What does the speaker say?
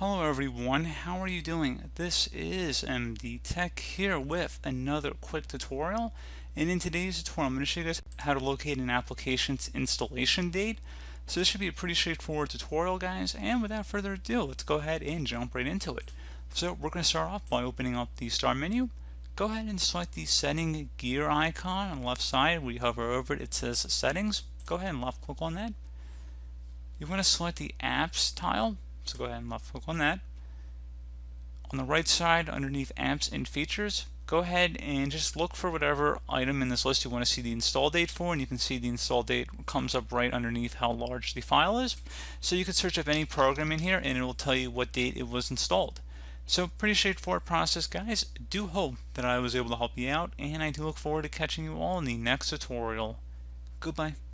Hello everyone, how are you doing? This is MD Tech here with another quick tutorial, and in today's tutorial I'm going to show you guys how to locate an application's installation date. So this should be a pretty straightforward tutorial, guys, and without further ado, let's go ahead and jump right into it. So we're going to start off by opening up the start menu. Go ahead and select the setting gear icon on the left side. We hover over it, it says settings. Go ahead and left click on that. You're going to select the apps tile. So go ahead and left click on that. On the right side underneath apps and features, go ahead and just look for whatever item in this list you want to see the install date for, and you can see the install date comes up right underneath how large the file is. So you can search up any program in here and it will tell you what date it was installed. So pretty straightforward process, guys. Do hope that I was able to help you out, and I do look forward to catching you all in the next tutorial. Goodbye.